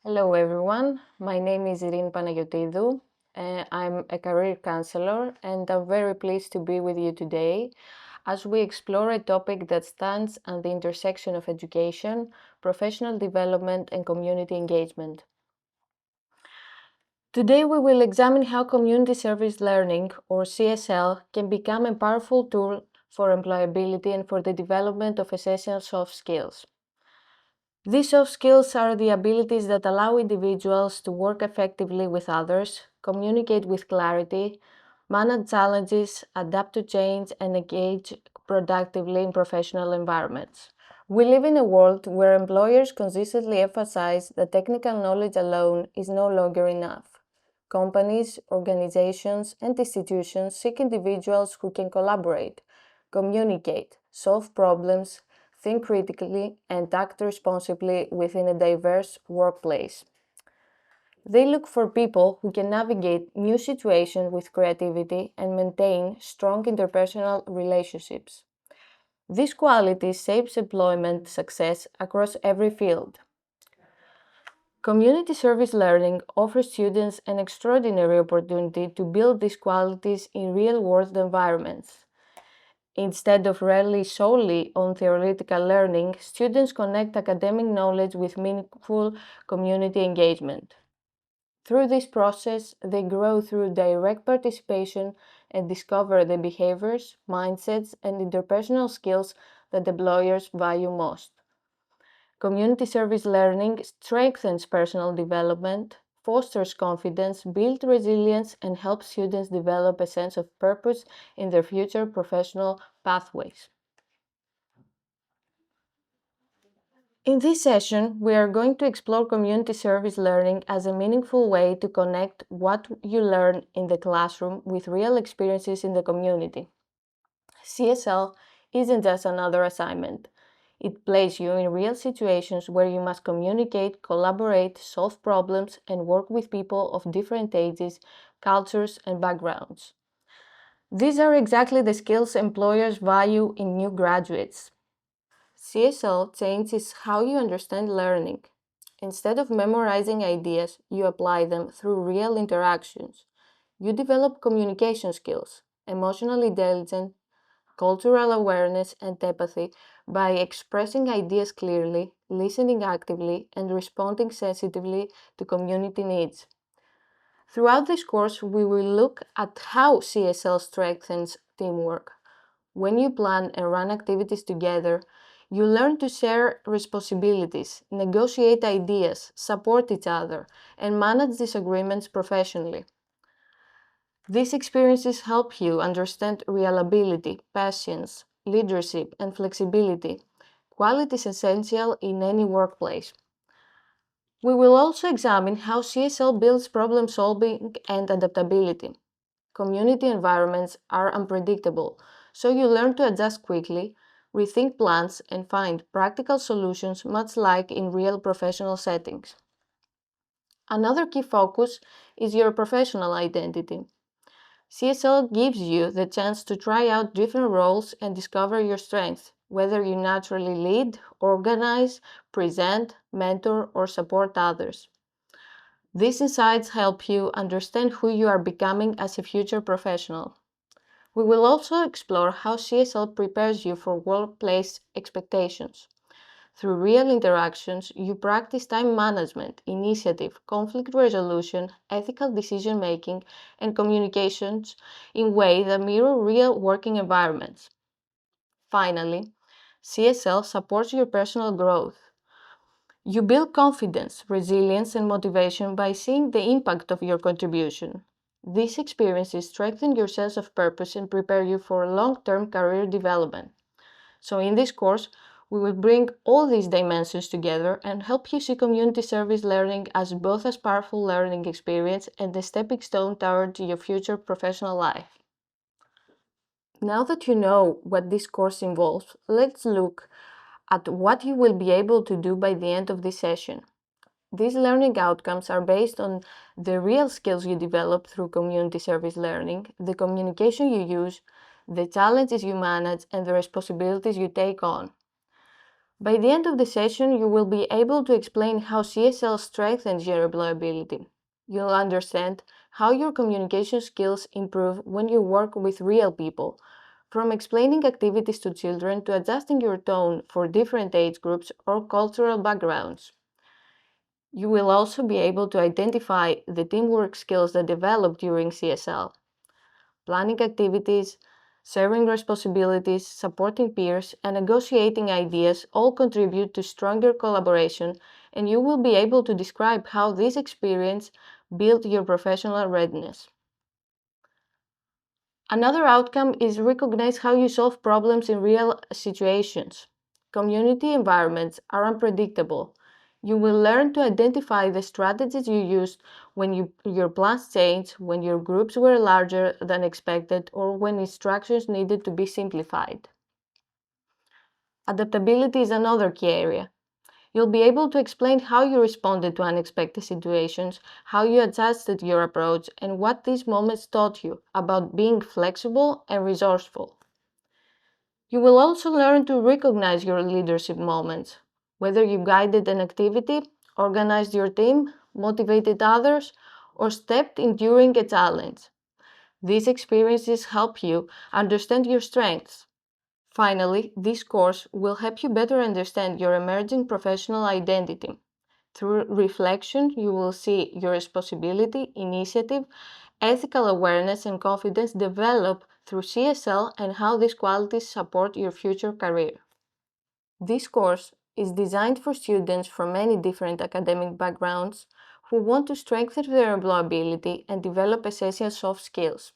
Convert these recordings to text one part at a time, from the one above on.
Hello everyone, my name is Eirini Panagiotidou. I'm a career counselor and I'm very pleased to be with you today as we explore a topic that stands at the intersection of education, professional development and community engagement. Today we will examine how community service learning, or CSL, can become a powerful tool for employability and for the development of essential soft skills. These soft skills are the abilities that allow individuals to work effectively with others, communicate with clarity, manage challenges, adapt to change, and engage productively in professional environments. We live in a world where employers consistently emphasize that technical knowledge alone is no longer enough. Companies, organizations, and institutions seek individuals who can collaborate, communicate, solve problems, think critically, and act responsibly within a diverse workplace. They look for people who can navigate new situations with creativity and maintain strong interpersonal relationships. These qualities shapes employment success across every field. Community service learning offers students an extraordinary opportunity to build these qualities in real-world environments. Instead of relying solely on theoretical learning, students connect academic knowledge with meaningful community engagement. Through this process, they grow through direct participation and discover the behaviors, mindsets, and interpersonal skills that employers value most. Community service learning strengthens personal development, fosters confidence, builds resilience, and helps students develop a sense of purpose in their future professional pathways. In this session, we are going to explore community service learning as a meaningful way to connect what you learn in the classroom with real experiences in the community. CSL isn't just another assignment. It places you in real situations where you must communicate, collaborate, solve problems, and work with people of different ages, cultures, and backgrounds. These are exactly the skills employers value in new graduates. CSL changes how you understand learning. Instead of memorizing ideas, you apply them through real interactions. You develop communication skills, emotional intelligence, cultural awareness, and empathy by expressing ideas clearly, listening actively, and responding sensitively to community needs. Throughout this course, we will look at how CSL strengthens teamwork. When you plan and run activities together, you learn to share responsibilities, negotiate ideas, support each other, and manage disagreements professionally. These experiences help you understand reliability, patience, leadership, and flexibility, qualities essential in any workplace. We will also examine how CSL builds problem solving and adaptability. Community environments are unpredictable, so you learn to adjust quickly, rethink plans, and find practical solutions much like in real professional settings. Another key focus is your professional identity. CSL gives you the chance to try out different roles and discover your strengths, whether you naturally lead, organize, present, mentor, or support others. These insights help you understand who you are becoming as a future professional. We will also explore how CSL prepares you for workplace expectations. Through real interactions, you practice time management, initiative, conflict resolution, ethical decision making, and communications in ways that mirror real working environments. Finally, CSL supports your personal growth. You build confidence, resilience, and motivation by seeing the impact of your contribution. These experiences strengthen your sense of purpose and prepare you for long-term career development. So in this course, we will bring all these dimensions together and help you see community service learning as both a powerful learning experience and a stepping stone toward your future professional life. Now that you know what this course involves, let's look at what you will be able to do by the end of this session. These learning outcomes are based on the real skills you develop through community service learning, the communication you use, the challenges you manage, and the responsibilities you take on. By the end of the session, you will be able to explain how CSL strengthens your employability. You'll understand how your communication skills improve when you work with real people, from explaining activities to children to adjusting your tone for different age groups or cultural backgrounds. You will also be able to identify the teamwork skills that develop during CSL. Planning activities, sharing responsibilities, supporting peers, and negotiating ideas all contribute to stronger collaboration, and you will be able to describe how this experience built your professional readiness. Another outcome is recognize how you solve problems in real situations. Community environments are unpredictable. You will learn to identify the strategies you used when your plans changed, when your groups were larger than expected, or when instructions needed to be simplified. Adaptability is another key area. You'll be able to explain how you responded to unexpected situations, how you adjusted your approach, and what these moments taught you about being flexible and resourceful. You will also learn to recognize your leadership moments, whether you guided an activity, organized your team, motivated others, or stepped in during a challenge. These experiences help you understand your strengths. Finally, this course will help you better understand your emerging professional identity. Through reflection, you will see your responsibility, initiative, ethical awareness, and confidence develop through CSL and how these qualities support your future career. This course is designed for students from many different academic backgrounds who want to strengthen their employability and develop essential soft skills.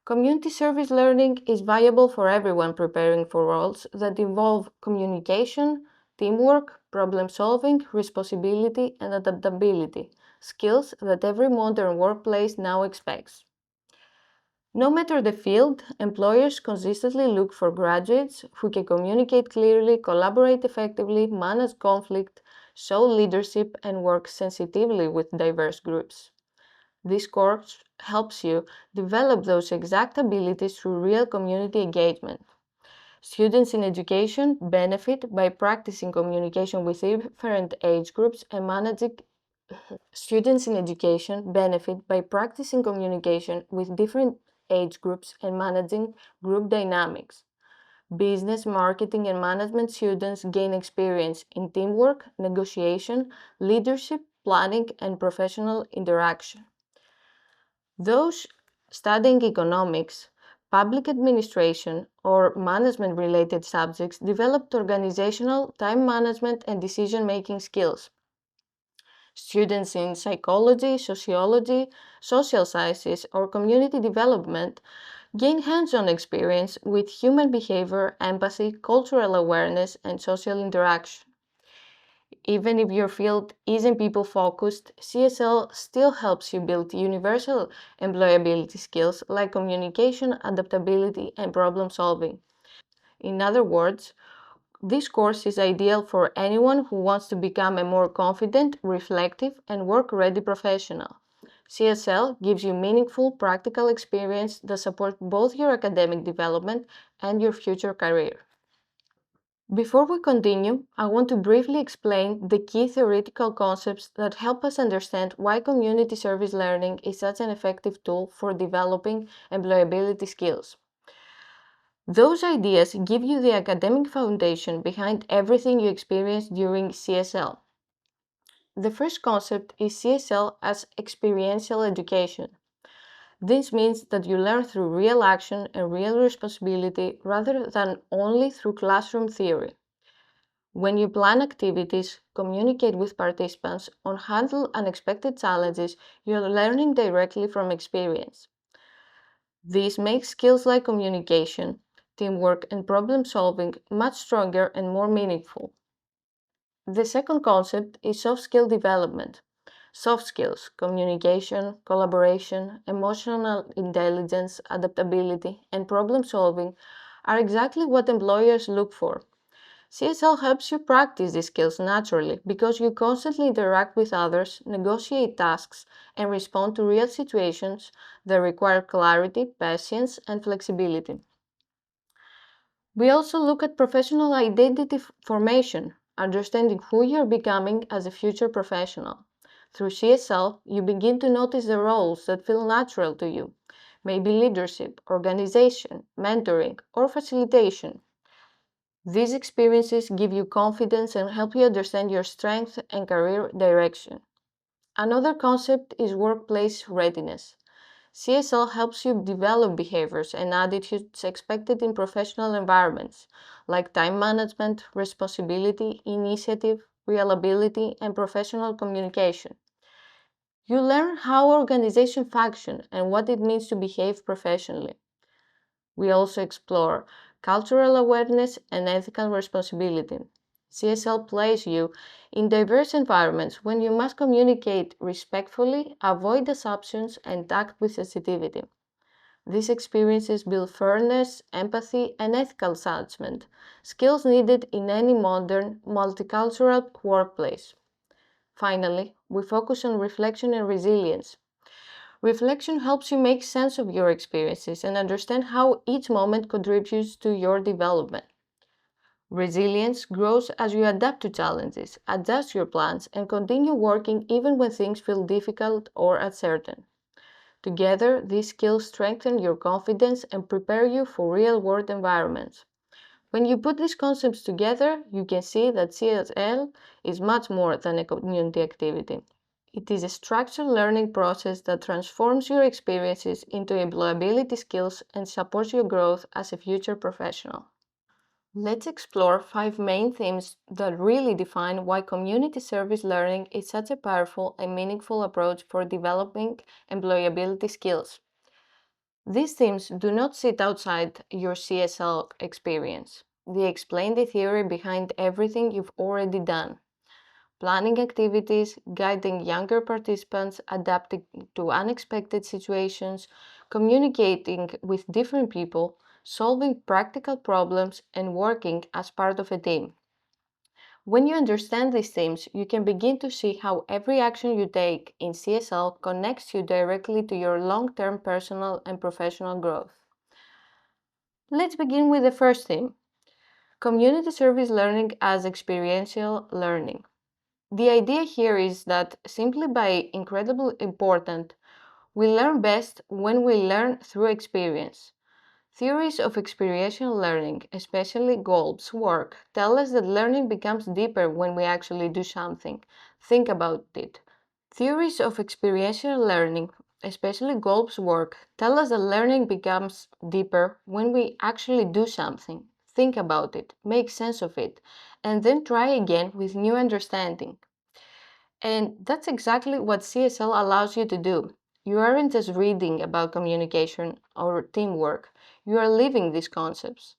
Community service learning is viable for everyone preparing for roles that involve communication, teamwork, problem solving, responsibility, and adaptability, skills that every modern workplace now expects. No matter the field, employers consistently look for graduates who can communicate clearly, collaborate effectively, manage conflict, show leadership, and work sensitively with diverse groups. This course helps you develop those exact abilities through real community engagement. Students in education benefit by practicing communication with different age groups and managing Students in education benefit by practicing communication with different age groups and managing group dynamics. Business, marketing, and management students gain experience in teamwork, negotiation, leadership, planning, and professional interaction. Those studying economics, public administration, or management related subjects developed organizational, time management, and decision making skills. Students in psychology, sociology, social sciences, or community development gain hands-on experience with human behavior, empathy, cultural awareness, and social interaction. Even if your field isn't people-focused, CSL still helps you build universal employability skills like communication, adaptability, and problem solving. In other words, this course is ideal for anyone who wants to become a more confident, reflective, and work-ready professional. CSL gives you meaningful, practical experience that support both your academic development and your future career. Before we continue, I want to briefly explain the key theoretical concepts that help us understand why community service learning is such an effective tool for developing employability skills. Those ideas give you the academic foundation behind everything you experience during CSL. The first concept is CSL as experiential education. This means that you learn through real action and real responsibility rather than only through classroom theory. When you plan activities, communicate with participants, or handle unexpected challenges, you're learning directly from experience. This makes skills like communication, teamwork, and problem solving much stronger and more meaningful. The second concept is soft skill development. Soft skills, communication, collaboration, emotional intelligence, adaptability, and problem solving are exactly what employers look for. CSL helps you practice these skills naturally because you constantly interact with others, negotiate tasks, and respond to real situations that require clarity, patience, and flexibility. We also look at professional identity formation, understanding who you're becoming as a future professional. Through CSL, you begin to notice the roles that feel natural to you, maybe leadership, organization, mentoring, or facilitation. These experiences give you confidence and help you understand your strengths and career direction. Another concept is workplace readiness. CSL helps you develop behaviors and attitudes expected in professional environments, like time management, responsibility, initiative, reliability, and professional communication. You learn how organizations function and what it means to behave professionally. We also explore cultural awareness and ethical responsibility. CSL places you in diverse environments when you must communicate respectfully, avoid assumptions, and act with sensitivity. These experiences build fairness, empathy, and ethical judgment, skills needed in any modern, multicultural workplace. Finally, we focus on reflection and resilience. Reflection helps you make sense of your experiences and understand how each moment contributes to your development. Resilience grows as you adapt to challenges, adjust your plans, and continue working even when things feel difficult or uncertain. Together, these skills strengthen your confidence and prepare you for real-world environments. When you put these concepts together, you can see that CSL is much more than a community activity. It is a structured learning process that transforms your experiences into employability skills and supports your growth as a future professional. Let's explore 5 main themes that really define why community service learning is such a powerful and meaningful approach for developing employability skills. These themes do not sit outside your CSL experience. They explain the theory behind everything you've already done. Planning activities, guiding younger participants, adapting to unexpected situations, communicating with different people, solving practical problems, and working as part of a team. When you understand these themes, you can begin to see how every action you take in CSL connects you directly to your long-term personal and professional growth. Let's begin with the first theme, community service learning as experiential learning. The idea here is that simply by incredibly important, we learn best when we learn through experience. Theories of experiential learning, especially Golb's work, tell us that learning becomes deeper when we actually do something. Think about it. Theories of experiential learning, especially Golb's work, tell us that learning becomes deeper when we actually do something. Think about it, make sense of it, and then try again with new understanding. And that's exactly what CSL allows you to do. You aren't just reading about communication or teamwork, you are living these concepts.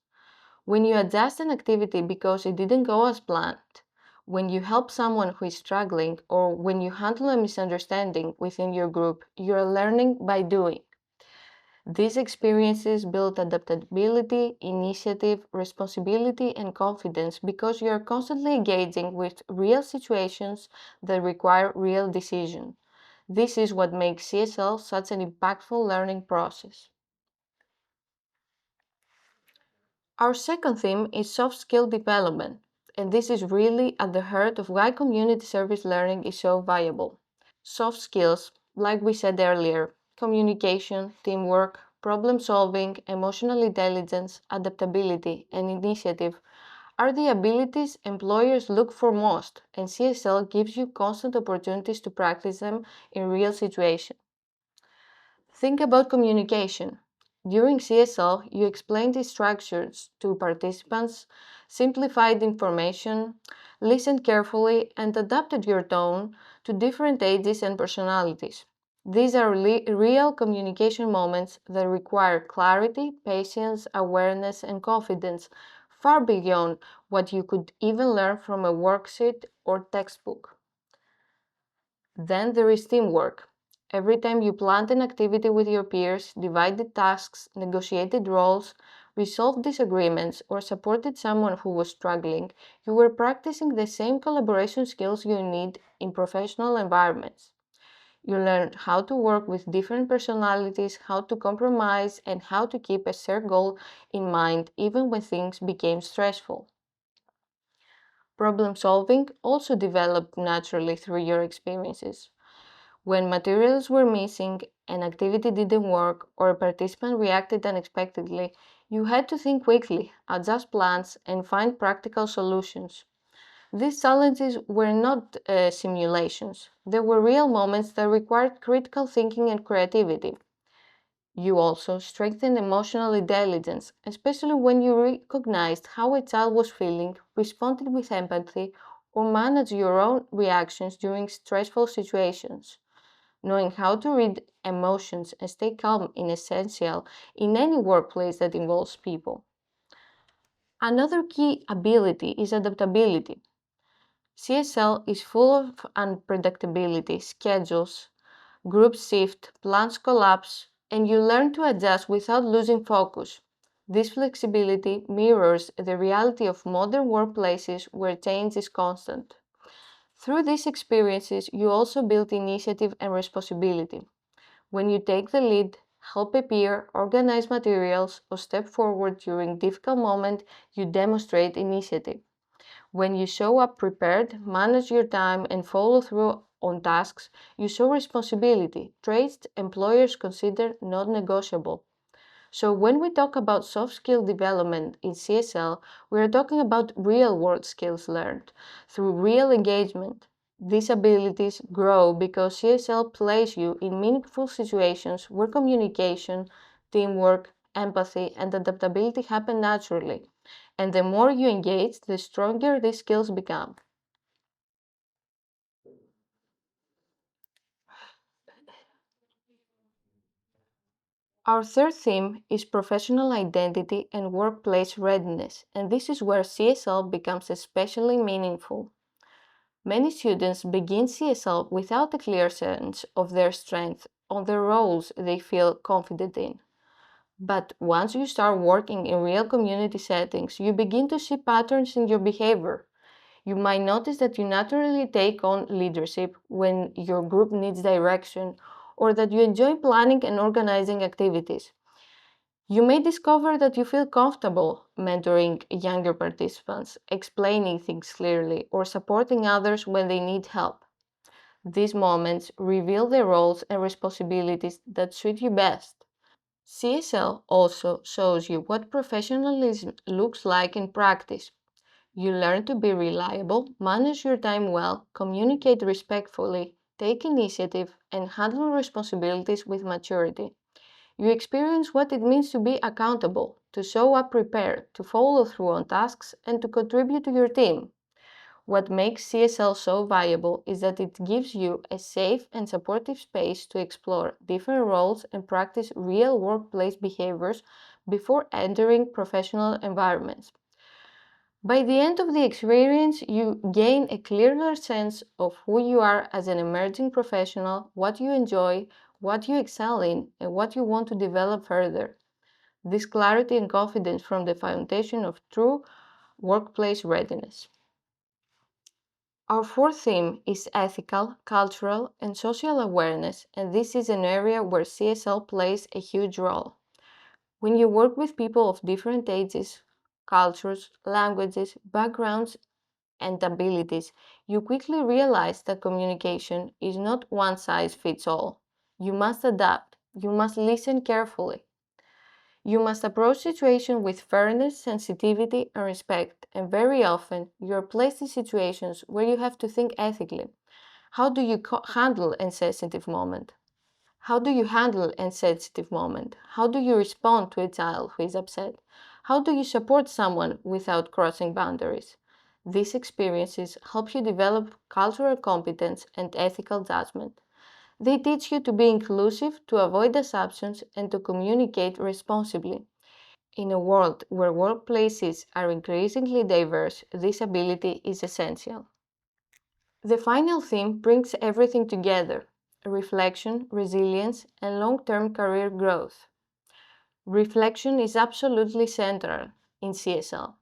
When you adjust an activity because it didn't go as planned, when you help someone who is struggling, or when you handle a misunderstanding within your group, you are learning by doing. These experiences build adaptability, initiative, responsibility, and confidence because you are constantly engaging with real situations that require real decision. This is what makes CSL such an impactful learning process. Our second theme is soft skill development, and this is really at the heart of why community service learning is so valuable. Soft skills, like we said earlier, communication, teamwork, problem solving, emotional intelligence, adaptability, and initiative are the abilities employers look for most, and CSL gives you constant opportunities to practice them in real situations. Think about communication. During CSL, you explained the structures to participants, simplified information, listened carefully, and adapted your tone to different ages and personalities. These are real communication moments that require clarity, patience, awareness, and confidence, far beyond what you could even learn from a worksheet or textbook. Then there is teamwork. Every time you planned an activity with your peers, divided tasks, negotiated roles, resolved disagreements, or supported someone who was struggling, you were practicing the same collaboration skills you need in professional environments. You learn how to work with different personalities, how to compromise, and how to keep a shared goal in mind even when things became stressful. Problem solving also developed naturally through your experiences. When materials were missing, an activity didn't work, or a participant reacted unexpectedly, you had to think quickly, adjust plans, and find practical solutions. These challenges were not simulations, they were real moments that required critical thinking and creativity. You also strengthened emotional intelligence, especially when you recognized how a child was feeling, responded with empathy, or managed your own reactions during stressful situations. Knowing how to read emotions and stay calm is essential in any workplace that involves people. Another key ability is adaptability. CSL is full of unpredictability, schedules, groups shift, plans collapse, and you learn to adjust without losing focus. This flexibility mirrors the reality of modern workplaces where change is constant. Through these experiences, you also build initiative and responsibility. When you take the lead, help a peer, organize materials, or step forward during difficult moments, you demonstrate initiative. When you show up prepared, manage your time, and follow through on tasks, you show responsibility, traits employers consider non negotiable. So, when we talk about soft skill development in CSL, we are talking about real world skills learned through real engagement. These abilities grow because CSL places you in meaningful situations where communication, teamwork, empathy, and adaptability happen naturally. And the more you engage, the stronger these skills become. Our third theme is professional identity and workplace readiness, and this is where CSL becomes especially meaningful. Many students begin CSL without a clear sense of their strength or the roles they feel confident in. But once you start working in real community settings, you begin to see patterns in your behavior. You might notice that you naturally take on leadership when your group needs direction, or that you enjoy planning and organizing activities. You may discover that you feel comfortable mentoring younger participants, explaining things clearly, or supporting others when they need help. These moments reveal the roles and responsibilities that suit you best. CSL also shows you what professionalism looks like in practice. You learn to be reliable, manage your time well, communicate respectfully, take initiative, and handle responsibilities with maturity. You experience what it means to be accountable, to show up prepared, to follow through on tasks, and to contribute to your team. What makes CSL so valuable is that it gives you a safe and supportive space to explore different roles and practice real workplace behaviors before entering professional environments. By the end of the experience, you gain a clearer sense of who you are as an emerging professional, what you enjoy, what you excel in, and what you want to develop further. This clarity and confidence form the foundation of true workplace readiness. Our fourth theme is ethical, cultural, and social awareness, and this is an area where CSL plays a huge role. When you work with people of different ages, cultures, languages, backgrounds, and abilities, you quickly realize that communication is not one size fits all. You must adapt, you must listen carefully. You must approach situations with fairness, sensitivity, and respect, and very often you are placed in situations where you have to think ethically. How do you handle a sensitive moment? How do you handle a sensitive moment? How do you respond to a child who is upset? How do you support someone without crossing boundaries? These experiences help you develop cultural competence and ethical judgment. They teach you to be inclusive, to avoid assumptions, and to communicate responsibly. In a world where workplaces are increasingly diverse, this ability is essential. The final theme brings everything together: reflection, resilience, and long term career growth. Reflection is absolutely central in CSL.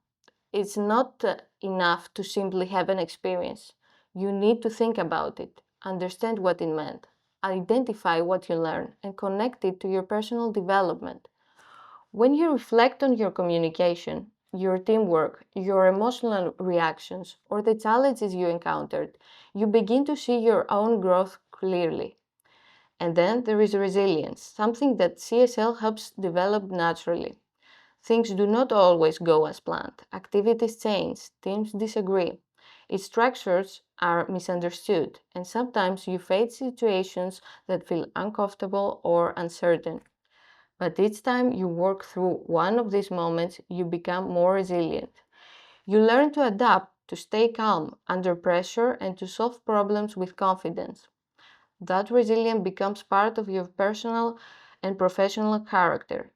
It's not enough to simply have an experience. You need to think about it, understand what it meant, identify what you learn and connect it to your personal development. When you reflect on your communication, your teamwork, your emotional reactions, or the challenges you encountered, you begin to see your own growth clearly. And then there is resilience, something that CSL helps develop naturally. Things do not always go as planned. Activities change, teams disagree, its structures are misunderstood, and sometimes you face situations that feel uncomfortable or uncertain. But each time you work through one of these moments, you become more resilient. You learn to adapt, to stay calm under pressure, and to solve problems with confidence. That resilience becomes part of your personal and professional character.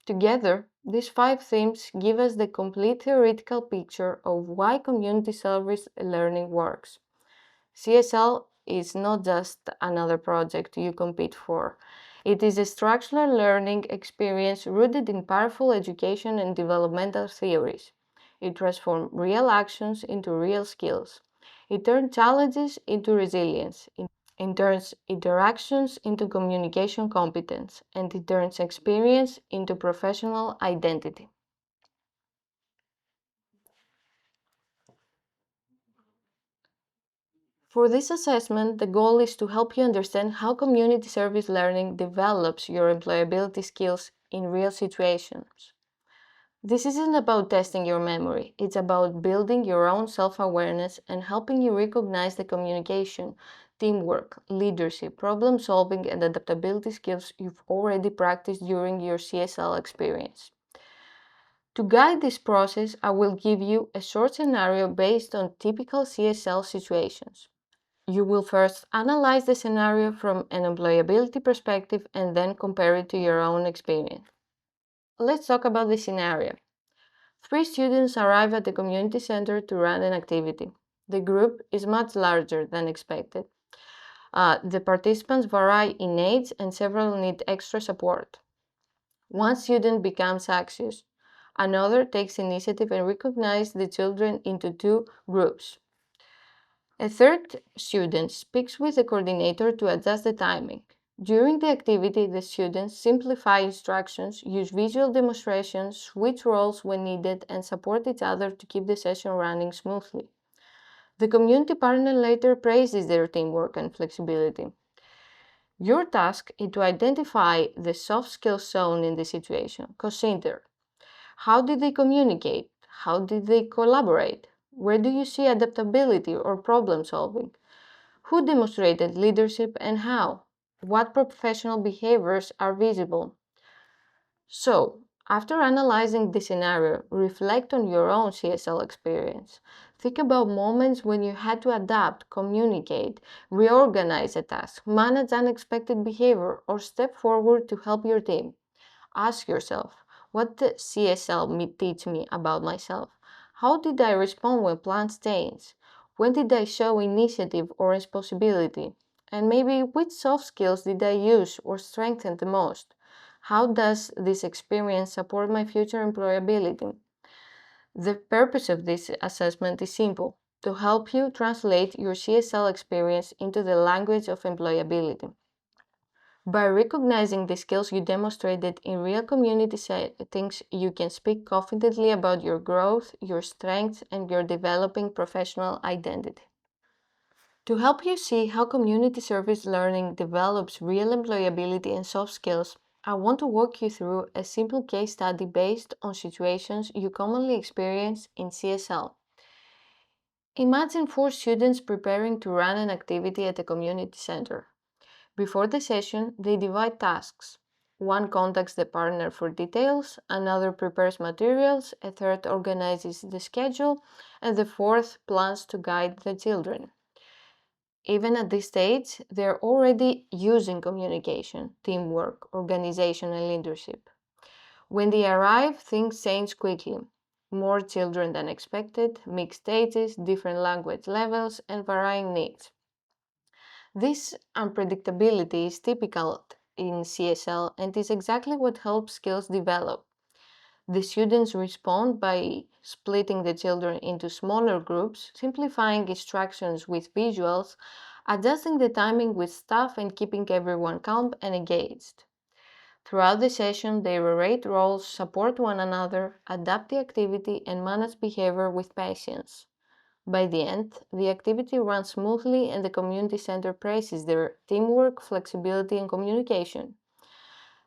Together, these 5 themes give us the complete theoretical picture of why community service learning works. CSL is not just another project you compete for. It is a structural learning experience rooted in powerful education and developmental theories. It transforms real actions into real skills. It turns challenges into resilience. It turns interactions into communication competence, and it turns experience into professional identity. For this assessment, the goal is to help you understand how community service learning develops your employability skills in real situations. This isn't about testing your memory, it's about building your own self-awareness and helping you recognize the communication, teamwork, leadership, problem-solving, and adaptability skills you've already practiced during your CSL experience. To guide this process, I will give you a short scenario based on typical CSL situations. You will first analyze the scenario from an employability perspective and then compare it to your own experience. Let's talk about the scenario. 3 students arrive at the community center to run an activity. The group is much larger than expected. The participants vary in age and several need extra support. One student becomes anxious. Another takes initiative and recognizes the children into 2 groups. A third student speaks with the coordinator to adjust the timing. During the activity, the students simplify instructions, use visual demonstrations, switch roles when needed, and support each other to keep the session running smoothly. The community partner later praises their teamwork and flexibility. Your task is to identify the soft skills shown in the situation. Consider: how did they communicate? How did they collaborate? Where do you see adaptability or problem solving? Who demonstrated leadership and how? What professional behaviors are visible? So, after analyzing the scenario, reflect on your own CSL experience. Think about moments when you had to adapt, communicate, reorganize a task, manage unexpected behavior, or step forward to help your team. Ask yourself, what did CSL teach me about myself? How did I respond when plans change? When did I show initiative or responsibility? And maybe which soft skills did I use or strengthen the most? How does this experience support my future employability? The purpose of this assessment is simple: to help you translate your CSL experience into the language of employability. By recognizing the skills you demonstrated in real community settings, you can speak confidently about your growth, your strengths, and your developing professional identity. To help you see how community service learning develops real employability and soft skills, I want to walk you through a simple case study based on situations you commonly experience in CSL. Imagine 4 students preparing to run an activity at a community center. Before the session, they divide tasks. One contacts the partner for details, another prepares materials, a third organizes the schedule, and the fourth plans to guide the children. Even at this stage, they're already using communication, teamwork, organization, and leadership. When they arrive, things change quickly. More children than expected, mixed ages, different language levels, and varying needs. This unpredictability is typical in CSL and is exactly what helps skills develop. The students respond by splitting the children into smaller groups, simplifying instructions with visuals, adjusting the timing with staff and keeping everyone calm and engaged. Throughout the session, they rotate roles, support one another, adapt the activity, and manage behavior with patience. By the end, the activity runs smoothly and the community center praises their teamwork, flexibility, and communication.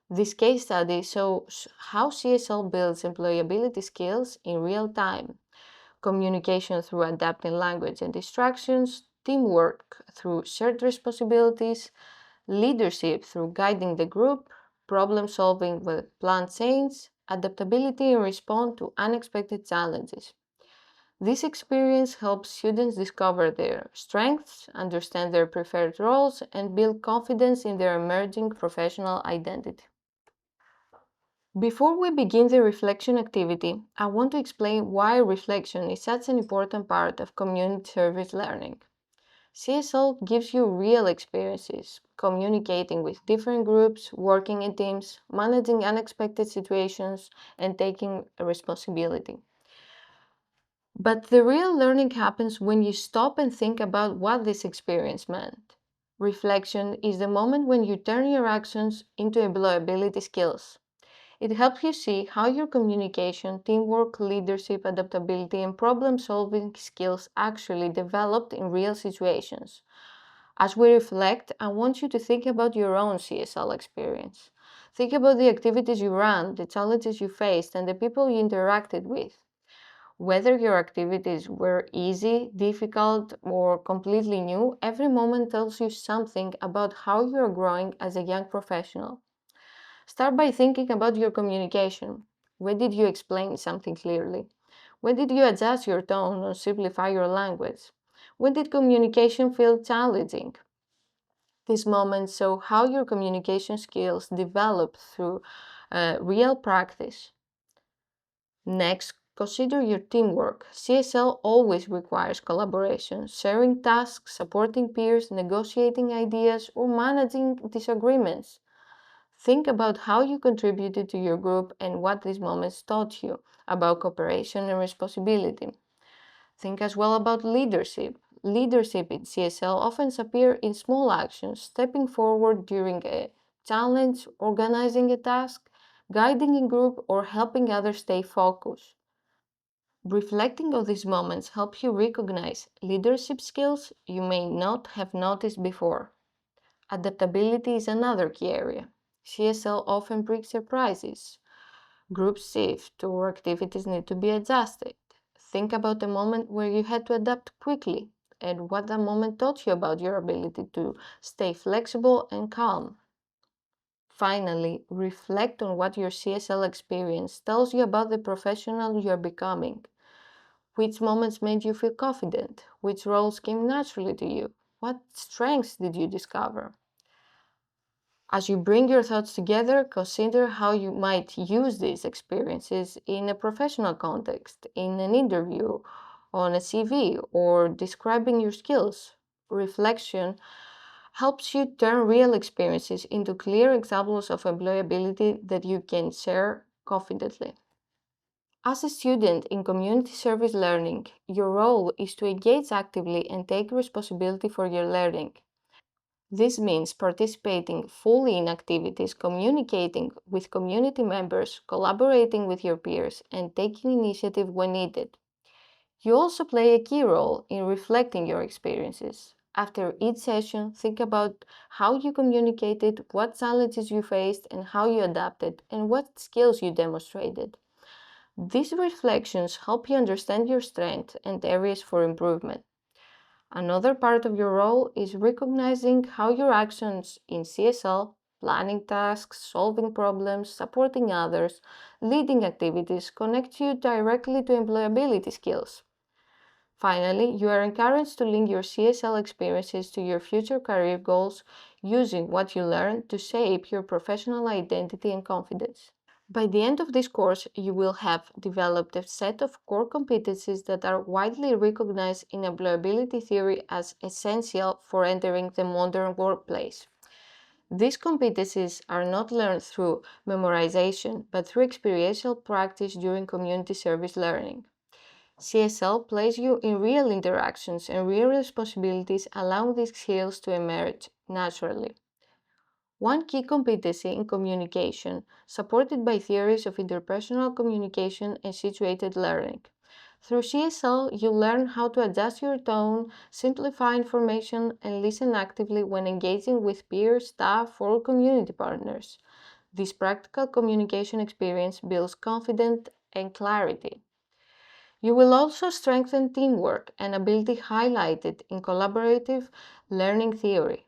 This case study shows how CSL builds employability skills in real time: communication through adapting language and distractions, teamwork through shared responsibilities, leadership through guiding the group, problem solving with planned change, adaptability in response to unexpected challenges. This experience helps students discover their strengths, understand their preferred roles, and build confidence in their emerging professional identity. Before we begin the reflection activity, I want to explain why reflection is such an important part of community service learning. CSL gives you real experiences, communicating with different groups, working in teams, managing unexpected situations, and taking responsibility. But the real learning happens when you stop and think about what this experience meant. Reflection is the moment when you turn your actions into employability skills. It helps you see how your communication, teamwork, leadership, adaptability, and problem solving skills actually developed in real situations. As we reflect, I want you to think about your own CSL experience. Think about the activities you ran, the challenges you faced, and the people you interacted with. Whether your activities were easy, difficult, or completely new, every moment tells you something about how you are growing as a young professional. Start by thinking about your communication. When did you explain something clearly? When did you adjust your tone or simplify your language? When did communication feel challenging? These moments show how your communication skills develop through real practice. Next, consider your teamwork. CSL always requires collaboration, sharing tasks, supporting peers, negotiating ideas, or managing disagreements. Think about how you contributed to your group and what these moments taught you about cooperation and responsibility. Think as well about leadership. Leadership in CSL often appears in small actions: stepping forward during a challenge, organizing a task, guiding a group, or helping others stay focused. Reflecting on these moments helps you recognize leadership skills you may not have noticed before. Adaptability is another key area. CSL often brings surprises. Groups shift or activities need to be adjusted. Think about a moment where you had to adapt quickly and what that moment taught you about your ability to stay flexible and calm. Finally, reflect on what your CSL experience tells you about the professional you are becoming. Which moments made you feel confident? Which roles came naturally to you? What strengths did you discover? As you bring your thoughts together, consider how you might use these experiences in a professional context, in an interview, on a CV, or describing your skills. Reflection helps you turn real experiences into clear examples of employability that you can share confidently. As a student in community service learning, your role is to engage actively and take responsibility for your learning. This means participating fully in activities, communicating with community members, collaborating with your peers, and taking initiative when needed. You also play a key role in reflecting your experiences. After each session, think about how you communicated, what challenges you faced, and how you adapted, and what skills you demonstrated. These reflections help you understand your strengths and areas for improvement. Another part of your role is recognizing how your actions in CSL, planning tasks, solving problems, supporting others, leading activities, connect you directly to employability skills. Finally, you are encouraged to link your CSL experiences to your future career goals, using what you learn to shape your professional identity and confidence. By the end of this course, you will have developed a set of core competencies that are widely recognized in employability theory as essential for entering the modern workplace. These competencies are not learned through memorization, but through experiential practice during community service learning. CSL places you in real interactions and real responsibilities, allowing these skills to emerge naturally. One key competency in communication, supported by theories of interpersonal communication and situated learning. Through CSL, you learn how to adjust your tone, simplify information, and listen actively when engaging with peers, staff, or community partners. This practical communication experience builds confidence and clarity. You will also strengthen teamwork and ability highlighted in collaborative learning theory.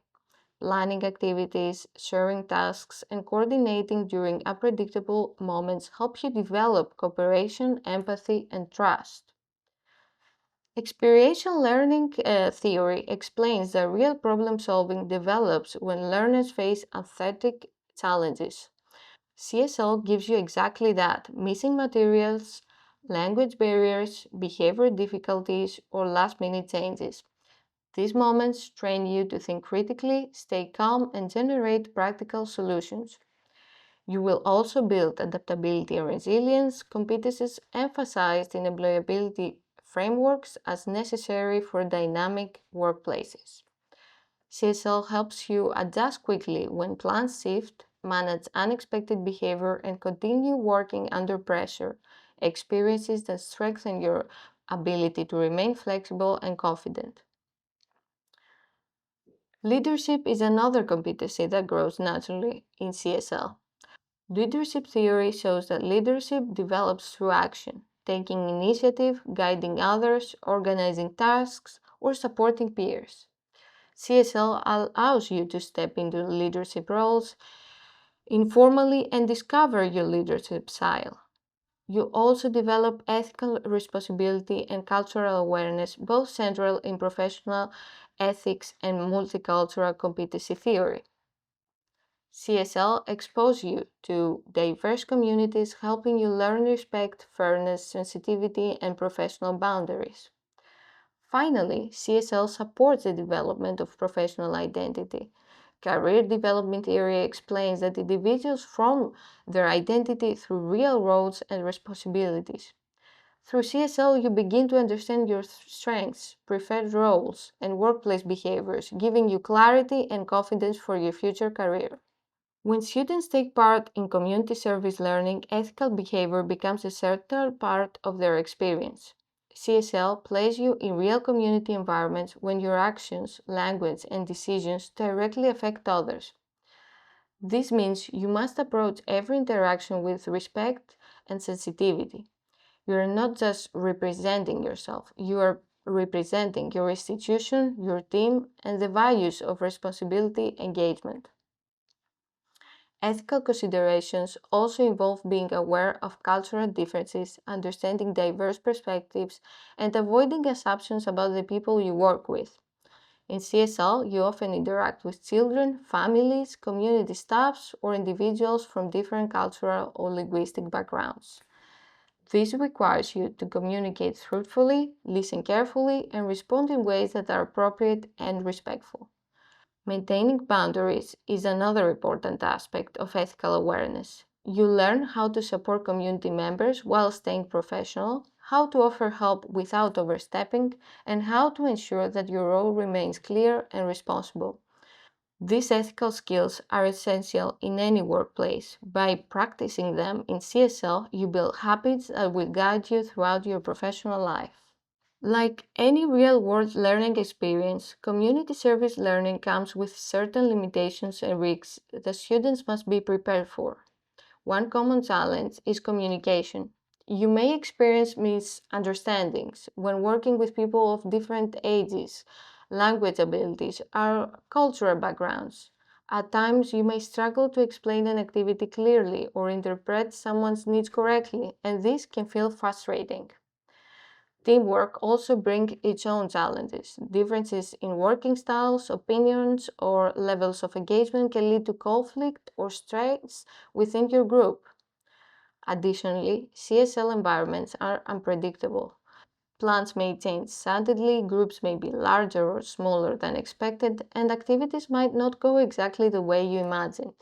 Planning activities, sharing tasks, and coordinating during unpredictable moments help you develop cooperation, empathy, and trust. Experiential learning theory explains that real problem solving develops when learners face authentic challenges. CSL gives you exactly that: missing materials, language barriers, behavior difficulties, or last minute changes. These moments train you to think critically, stay calm, and generate practical solutions. You will also build adaptability and resilience, competencies emphasized in employability frameworks as necessary for dynamic workplaces. CSL helps you adjust quickly when plans shift, manage unexpected behavior, and continue working under pressure, experiences that strengthen your ability to remain flexible and confident. Leadership is another competency that grows naturally in CSL. Leadership theory shows that leadership develops through action, taking initiative, guiding others, organizing tasks, or supporting peers. CSL allows you to step into leadership roles informally and discover your leadership style. You also develop ethical responsibility and cultural awareness, both central in professional ethics and multicultural competency theory. CSL exposes you to diverse communities, helping you learn respect, fairness, sensitivity, and professional boundaries. Finally, CSL supports the development of professional identity. Career development area explains that individuals form their identity through real roles and responsibilities. Through CSL, you begin to understand your strengths, preferred roles, and workplace behaviors, giving you clarity and confidence for your future career. When students take part in community service learning, ethical behavior becomes a central part of their experience. CSL places you in real community environments when your actions, language, and decisions directly affect others. This means you must approach every interaction with respect and sensitivity. You are not just representing yourself, you are representing your institution, your team, and the values of responsibility engagement. Ethical considerations also involve being aware of cultural differences, understanding diverse perspectives, and avoiding assumptions about the people you work with. In CSL, you often interact with children, families, community staffs, or individuals from different cultural or linguistic backgrounds. This requires you to communicate truthfully, listen carefully, and respond in ways that are appropriate and respectful. Maintaining boundaries is another important aspect of ethical awareness. You learn how to support community members while staying professional, how to offer help without overstepping, and how to ensure that your role remains clear and responsible. These ethical skills are essential in any workplace. By practicing them in CSL, you build habits that will guide you throughout your professional life. Like any real-world learning experience, community service learning comes with certain limitations and risks that students must be prepared for. One common challenge is communication. You may experience misunderstandings when working with people of different ages, language abilities, or cultural backgrounds. At times, you may struggle to explain an activity clearly or interpret someone's needs correctly, and this can feel frustrating. Teamwork also brings its own challenges. Differences in working styles, opinions, or levels of engagement can lead to conflict or stress within your group. Additionally, CSL environments are unpredictable. Plans may change suddenly, groups may be larger or smaller than expected, and activities might not go exactly the way you imagined.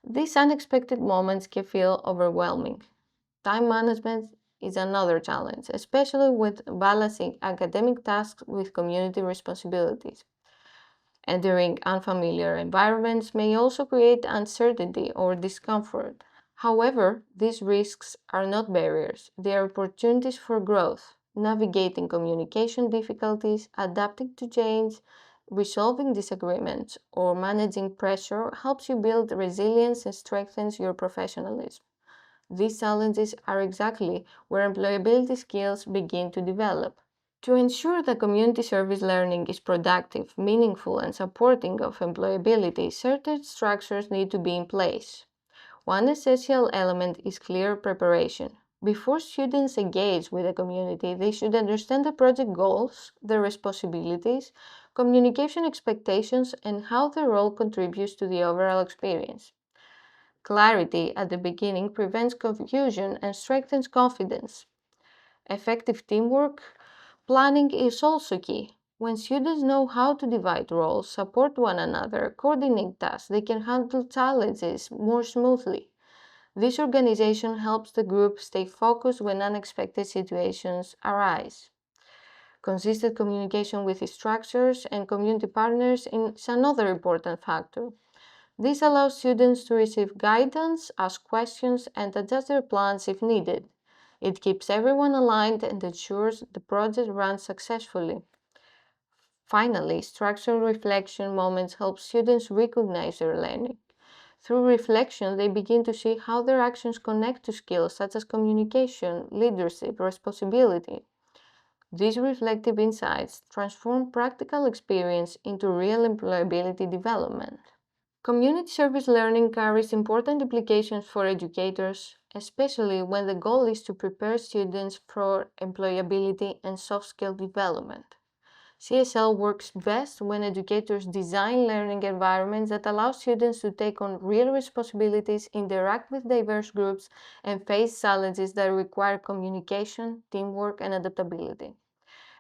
These unexpected moments can feel overwhelming. Time management is another challenge, especially with balancing academic tasks with community responsibilities. Entering unfamiliar environments may also create uncertainty or discomfort. However, these risks are not barriers, they are opportunities for growth. Navigating communication difficulties, adapting to change, resolving disagreements, or managing pressure helps you build resilience and strengthens your professionalism. These challenges are exactly where employability skills begin to develop. To ensure that community service learning is productive, meaningful, and supporting of employability, certain structures need to be in place. One essential element is clear preparation. Before students engage with the community, they should understand the project goals, their responsibilities, communication expectations, and how their role contributes to the overall experience. Clarity at the beginning prevents confusion and strengthens confidence. Effective teamwork planning is also key. When students know how to divide roles, support one another, coordinate tasks, they can handle challenges more smoothly. This organization helps the group stay focused when unexpected situations arise. Consistent communication with instructors and community partners is another important factor. This allows students to receive guidance, ask questions, and adjust their plans if needed. It keeps everyone aligned and ensures the project runs successfully. Finally, structured reflection moments help students recognize their learning. Through reflection, they begin to see how their actions connect to skills such as communication, leadership, responsibility. These reflective insights transform practical experience into real employability development. Community service learning carries important implications for educators, especially when the goal is to prepare students for employability and soft skill development. CSL works best when educators design learning environments that allow students to take on real responsibilities, interact with diverse groups, and face challenges that require communication, teamwork, and adaptability.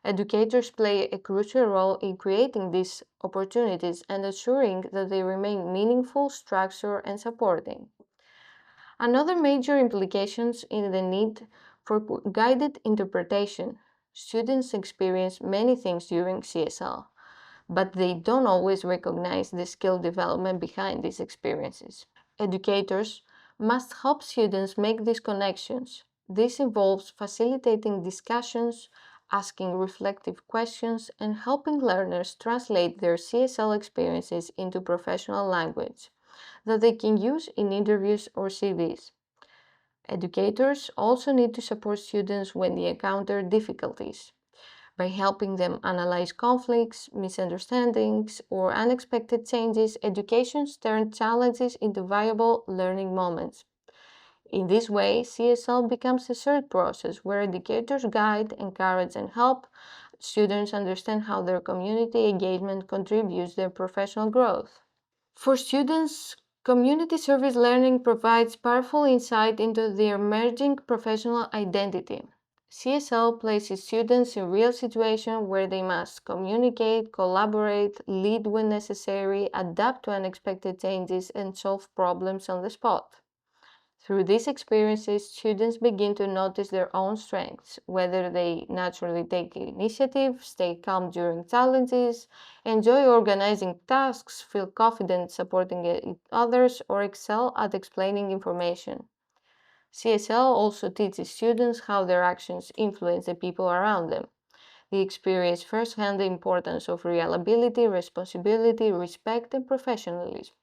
Educators play a crucial role in creating these opportunities and ensuring that they remain meaningful, structured, and supporting. Another major implication is the need for guided interpretation. Students experience many things during CSL, but they don't always recognize the skill development behind these experiences. Educators must help students make these connections. This involves facilitating discussions, asking reflective questions, and helping learners translate their CSL experiences into professional language that they can use in interviews or CVs. Educators also need to support students when they encounter difficulties by helping them analyze conflicts, misunderstandings, or unexpected changes. Education turns challenges into viable learning moments. In this way, CSL becomes a shared process where educators guide, encourage, and help students understand how their community engagement contributes to their professional growth. For students, community service learning provides powerful insight into their emerging professional identity. CSL places students in real situations where they must communicate, collaborate, lead when necessary, adapt to unexpected changes, and solve problems on the spot. Through these experiences, students begin to notice their own strengths, whether they naturally take initiative, stay calm during challenges, enjoy organizing tasks, feel confident supporting others, or excel at explaining information. CSL also teaches students how their actions influence the people around them. They experience firsthand the importance of reliability, responsibility, respect, and professionalism.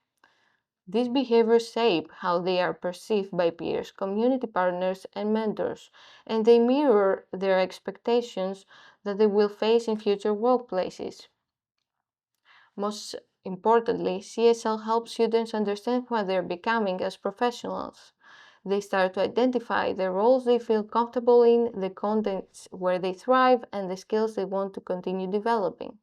These behaviors shape how they are perceived by peers, community partners, and mentors, and they mirror their expectations that they will face in future workplaces. Most importantly, CSL helps students understand what they're becoming as professionals. They start to identify the roles they feel comfortable in, the contexts where they thrive, and the skills they want to continue developing.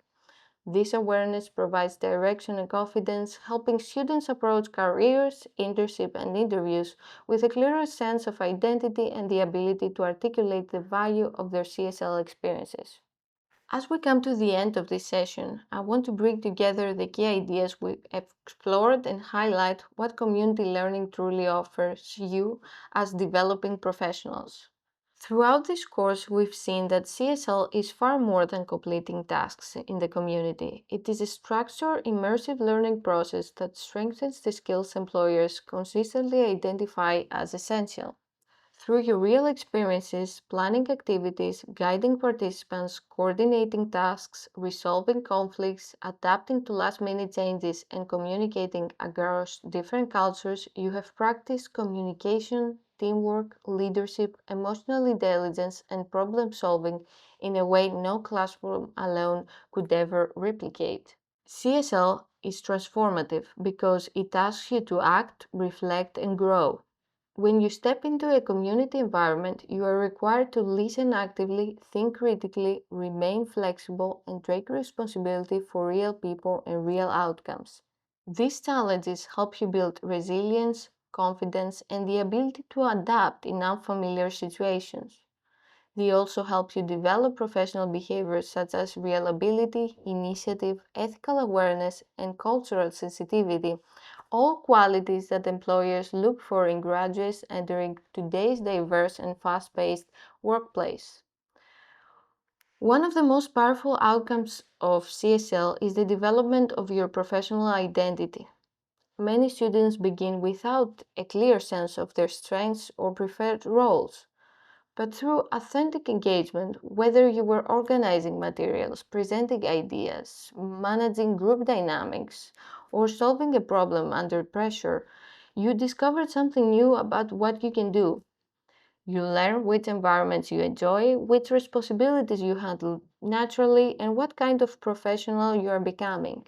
This awareness provides direction and confidence, helping students approach careers, internship, and interviews with a clearer sense of identity and the ability to articulate the value of their CSL experiences. As we come to the end of this session, I want to bring together the key ideas we explored and highlight what community learning truly offers you as developing professionals. Throughout this course, we've seen that CSL is far more than completing tasks in the community. It is a structured, immersive learning process that strengthens the skills employers consistently identify as essential. Through your real experiences, planning activities, guiding participants, coordinating tasks, resolving conflicts, adapting to last-minute changes, and communicating across different cultures, you have practiced communication, teamwork, leadership, emotional intelligence, and problem-solving in a way no classroom alone could ever replicate. CSL is transformative because it asks you to act, reflect, and grow. When you step into a community environment, you are required to listen actively, think critically, remain flexible, and take responsibility for real people and real outcomes. These challenges help you build resilience, confidence, and the ability to adapt in unfamiliar situations. They also help you develop professional behaviors such as reliability, initiative, ethical awareness, and cultural sensitivity, all qualities that employers look for in graduates entering today's diverse and fast-paced workplace. One of the most powerful outcomes of CSL is the development of your professional identity. Many students begin without a clear sense of their strengths or preferred roles. But through authentic engagement, whether you were organizing materials, presenting ideas, managing group dynamics, or solving a problem under pressure, you discovered something new about what you can do. You learn which environments you enjoy, which responsibilities you handle naturally, and what kind of professional you are becoming.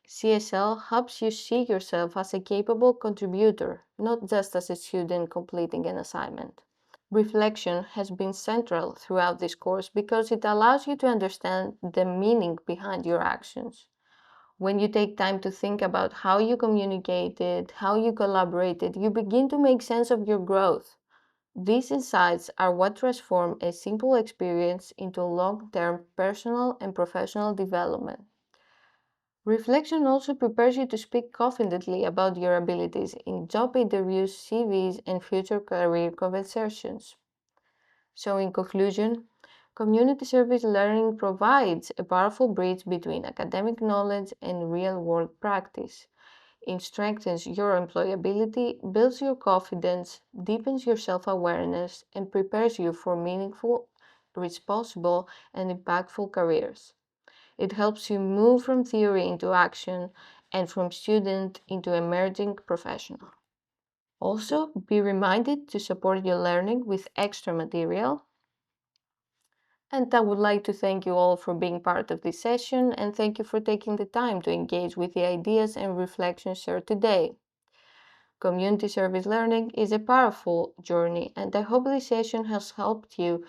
CSL helps you see yourself as a capable contributor, not just as a student completing an assignment. Reflection has been central throughout this course because it allows you to understand the meaning behind your actions. When you take time to think about how you communicated, how you collaborated, you begin to make sense of your growth. These insights are what transform a simple experience into long-term personal and professional development. Reflection also prepares you to speak confidently about your abilities in job interviews, CVs, and future career conversations. So, in conclusion, community service learning provides a powerful bridge between academic knowledge and real world practice. It strengthens your employability, builds your confidence, deepens your self awareness, and prepares you for meaningful, responsible, and impactful careers. It helps you move from theory into action and from student into emerging professional. Also, be reminded to support your learning with extra material. And I would like to thank you all for being part of this session and thank you for taking the time to engage with the ideas and reflections shared today. Community service learning is a powerful journey, and I hope this session has helped you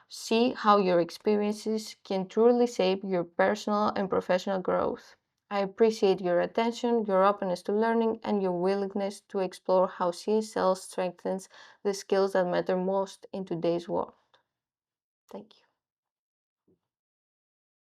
see how your experiences can truly shape your personal and professional growth. I appreciate your attention, your openness to learning, and your willingness to explore how CSL strengthens the skills that matter most in today's world. Thank you.